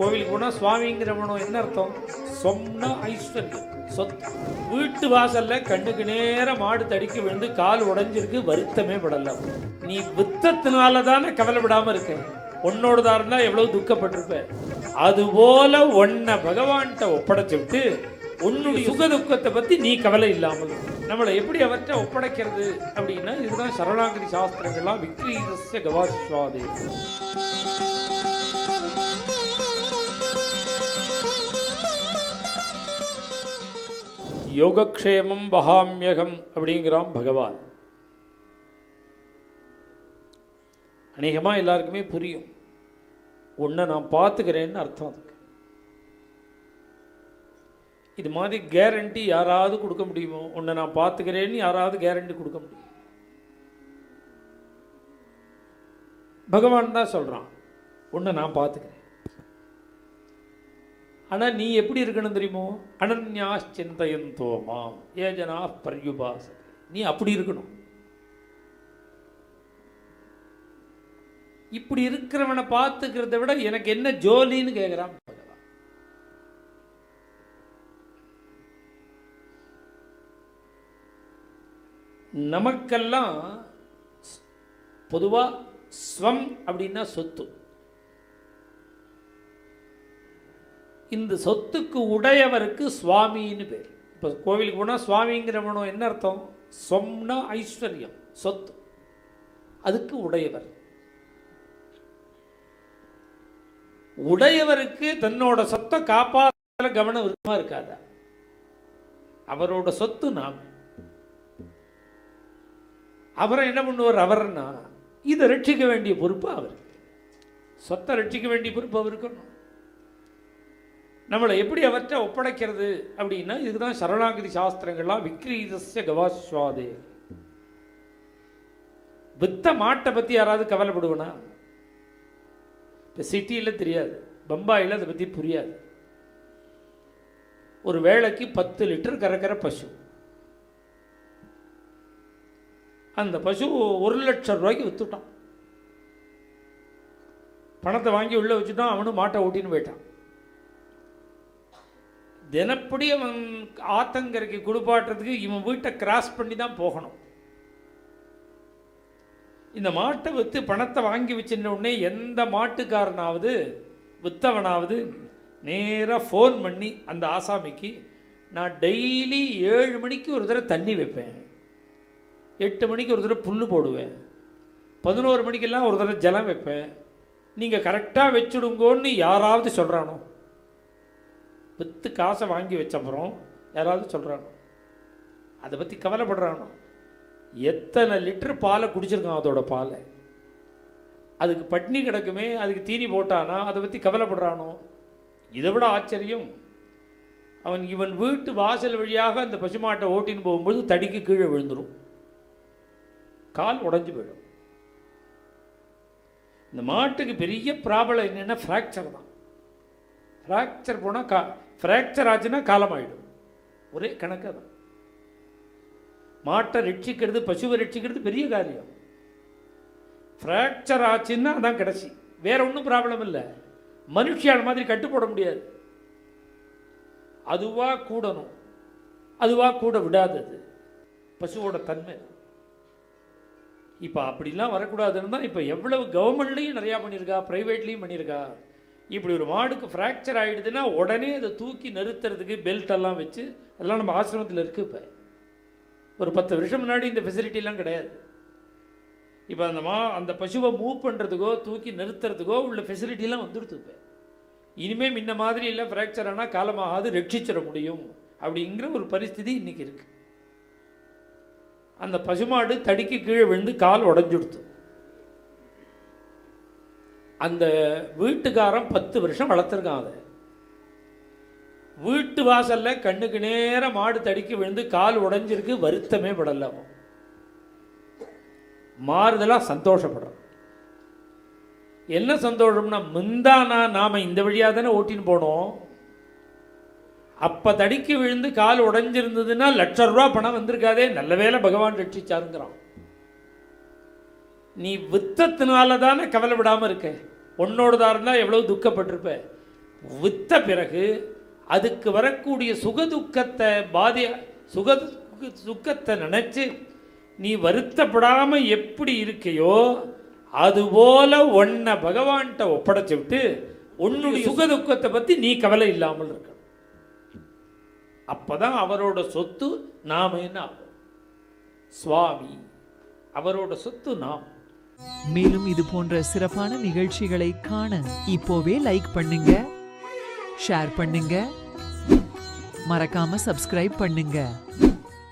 கோவிலுக்கு போனால் சுவாமிங்கிறவனும் என்ன அர்த்தம்? சொம்ன ஐஸ்வர்யம், சொத்து. வீட்டு வாசல்ல கண்ணுக்கு நேரம் மாடு தடிக்க விழுந்து கால் உடைஞ்சிருக்கு, வருத்தமே படல. நீ வித்தத்தினால தானே கவலைப்படாம இருக்க. உன்னோடதா இருந்தா எவ்வளவு துக்கப்பட்டிருப்ப. அதுபோல உன்னை பகவான்கிட்ட ஒப்படைச்சு விட்டு உன்னுடைய சுக துக்கத்தை பத்தி நீ கவலை இல்லாமல் நம்மளை எப்படி அவர்கிட்ட ஒப்படைக்கிறது அப்படின்னா, இதுதான் சரணாகதி சாஸ்திரங்கள்லாம். விக்ரீதஸ்ய கவாஸ்வாதே. யோகக்ஷேமம் வகாமியகம் அப்படிங்கிறான் பகவான். அநேகமாக எல்லாருக்குமே புரியும். உன்னை நான் பார்த்துக்கிறேன்னு அர்த்தம். அதுக்கு இது மாதிரி கேரண்டி யாராவது கொடுக்க முடியுமோ? உன்னை நான் பார்த்துக்கிறேன்னு யாராவது கேரண்டி கொடுக்க முடியும்? பகவான் தான் சொல்கிறான், உன்னை நான் பார்த்துக்கிறேன். ஆனால் நீ எப்படி இருக்கணும் தெரியுமோ? அனன்யாச்சிந்தயந்தோ மாம் ஏஜனா பர்யுபாச. நீ அப்படி இருக்கணும். இப்படி இருக்கிறவனை பார்த்துக்கிறத விட எனக்கு என்ன ஜோலின்னு கேட்குறான் பகவான். நமக்கெல்லாம் பொதுவாக ஸ்வம் அப்படின்னா சொத்து. இந்த சொத்துக்கு உடையவருக்கு சுவாமின்னு பேர். இப்போ கோவிலுக்கு போனால் சுவாமிங்கிறவனும் என்ன அர்த்தம்? சொம்னா ஐஸ்வர்யம், சொத்து. அதுக்கு உடையவர். உடையவருக்கு தன்னோட சொத்தை காப்பாற்ற கவனம் விருப்பமா இருக்காத. அவரோட சொத்து நாம். அவரை என்ன பண்ணுவார்? அவர்னா இதை ரட்சிக்க வேண்டிய பொறுப்பு அவர். சொத்தை ரட்சிக்க வேண்டிய பொறுப்பு அவருக்கு. நம்மளை எப்படி அவற்றை ஒப்படைக்கிறது அப்படின்னா, இதுதான் சரணாகதி சாஸ்திரங்கள்லாம். விக்ரீதஸ்ய கவாஸ்வாதே. வித்த மாட்டை பற்றி யாராவது கவலைப்படுவனா? இப்போ சிட்டியில் தெரியாது, பம்பாயில் அதை பற்றி புரியாது. ஒரு வேளைக்கு 10 லிட்டர் கறக்கிற பசு. அந்த பசு 1,00,000 ரூபாய்க்கு விற்றுட்டான். பணத்தை வாங்கி உள்ளே வச்சுட்டான். அவனும் மாட்டை ஓட்டின்னு போயிட்டான். தினப்படி அவன் ஆத்தங்கரைக்கு குளிப்பாட்டுறதுக்கு இவன் வீட்டை கிராஸ் பண்ணி தான் போகணும். இந்த மாட்டை விற்று பணத்தை வாங்கி வச்சுட்ட உடனே எந்த மாட்டுக்காரனாவது விற்றவனாவது நேராக ஃபோன் பண்ணி அந்த ஆசாமிக்கு, நான் டெய்லி 7 மணிக்கு ஒரு தடவை தண்ணி வைப்பேன், 8 மணிக்கு ஒரு தடவை புல் போடுவேன், 11 மணிக்கெல்லாம் ஒரு தடவை ஜலம் வைப்பேன், நீங்கள் கரெக்டாக வச்சுடுங்கோன்னு யாராவது சொல்கிறானோ? விற்று காசை வாங்கி வச்சப்புறம் யாராவது சொல்கிறானோ? அதை பற்றி கவலைப்படுறானோ? எத்தனை லிட்டர் பாலை குடிச்சிருக்கான் அதோட பாலை. அதுக்கு பட்னி கிடக்குமே, அதுக்கு தீனி போட்டானா அதை பற்றி கவலைப்படுறானோ? இதை விட ஆச்சரியம், இவன் வீட்டு வாசல் வழியாக அந்த பசுமாட்டை ஓட்டின்னு போகும்போது தடிக்கு கீழே விழுந்துடும், கால் உடஞ்சி போயிடும். இந்த மாட்டுக்கு பெரிய ப்ராப்ளம் என்னென்னா ஃப்ராக்சர் தான். ஃப்ராக்சர் போனால் ஃப்ராக்சர் ஆச்சுன்னா காலமாயிடும். ஒரே கணக்காக தான். மாட்டை ரட்சிக்கிறது, பசுவை ரட்சிக்கிறது பெரிய காரியம். ஃப்ராக்சர் ஆச்சுன்னா அதான் கடைசி. வேற ஒன்றும் ப்ராப்ளம் இல்லை. மனுஷியான மாதிரி கட்டுப்பட முடியாது. அதுவாக கூடணும், அதுவாக கூட விடாதது பசுவோட தன்மை. இப்போ அப்படிலாம் வரக்கூடாதுன்னு தான் இப்போ எவ்வளவு கவர்மெண்ட்லேயும் நிறையா பண்ணியிருக்கா, ப்ரைவேட்லேயும் பண்ணியிருக்கா. இப்படி ஒரு மாடுக்கு ஃப்ராக்சர் ஆகிடுதுன்னா உடனே அதை தூக்கி நிறுத்துறதுக்கு பெல்ட்டெல்லாம் வச்சு அதெல்லாம் நம்ம ஆசிரமத்தில் இருக்குது. இப்போ ஒரு 10 வருஷம் முன்னாடி இந்த ஃபெசிலிட்டிலாம் கிடையாது. இப்போ அந்த பசுவை மூவ் பண்ணுறதுக்கோ தூக்கி நிறுத்துறதுக்கோ உள்ள ஃபெசிலிட்டிலாம் வந்துடுது. இப்போ இனிமேல் முன்ன மாதிரி இல்லை, ஃப்ராக்சர் ஆனால் காலமாகாது, ரட்சிச்சிட முடியும் அப்படிங்கிற ஒரு பரிஸ்திதி இன்றைக்கி இருக்குது. அந்த பசுமாடு தடிக்கு கீழே விழுந்து கால் உடஞ்சுடுத்து. அந்த வீட்டுக்காரன் 10 வருஷம் வளர்த்துருக்கான். அதை வீட்டு வாசல்ல கண்ணுக்கு நேரம் மாடு தடிக்கு விழுந்து கால் உடைஞ்சிருக்கு, வருத்தமே படல. மாறுதலாக சந்தோஷப்படுறான். என்ன சந்தோஷம்னா, முந்தானா நாம் இந்த வழியாக தானே ஓட்டின்னு போனோம். அப்போ தடிக்கு விழுந்து கால் உடைஞ்சிருந்ததுன்னா 1,00,000 ரூபா பணம் வந்திருக்காதே, நல்ல வேளை பகவான் ரட்சிச்சாருங்கிறான். நீ வித்தத்தினால தானே கவலைப்படாமல் இருக்க. உன்னோடதா இருந்தால் எவ்வளோ துக்கப்பட்டிருப்ப. வித்த பிறகு அதுக்கு வரக்கூடிய சுகதுக்கத்தை நினைச்சு நீ வருத்தப்படாம எப்படி இருக்கையோ அதுபோல உன்னை பகவான்கிட்ட ஒப்படைச்சு விட்டு உன்னுடைய சுகதுக்கத்தை பத்தி நீ கவலை இல்லாமல் இருக்க. அப்பதான் அவரோட சொத்து நாம என்ன ஆகும்? சுவாமி அவரோட சொத்து நாம். மேலும் இது போன்ற சிறப்பான நிகழ்ச்சிகளை காண இப்போவே லைக் பண்ணுங்க, ஷேர் பண்ணுங்க, மறக்காம சப்ஸ்கிரைப் பண்ணுங்க.